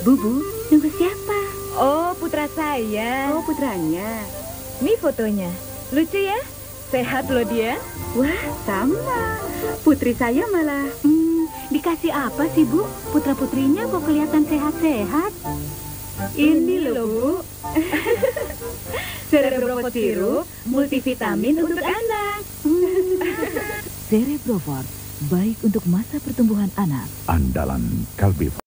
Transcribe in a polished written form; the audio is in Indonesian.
Bu, nunggu siapa? Oh, putra saya. Oh, putranya. Nih fotonya. Lucu ya? Sehat loh dia. Wah, sama. Putri saya malah... dikasih apa sih, Bu? Putra-putrinya kok kelihatan sehat-sehat? Ini loh, Bu. Cerebrofort sirup multivitamin untuk anak. Cerebrofort baik untuk masa pertumbuhan anak. Andalan Kalbe.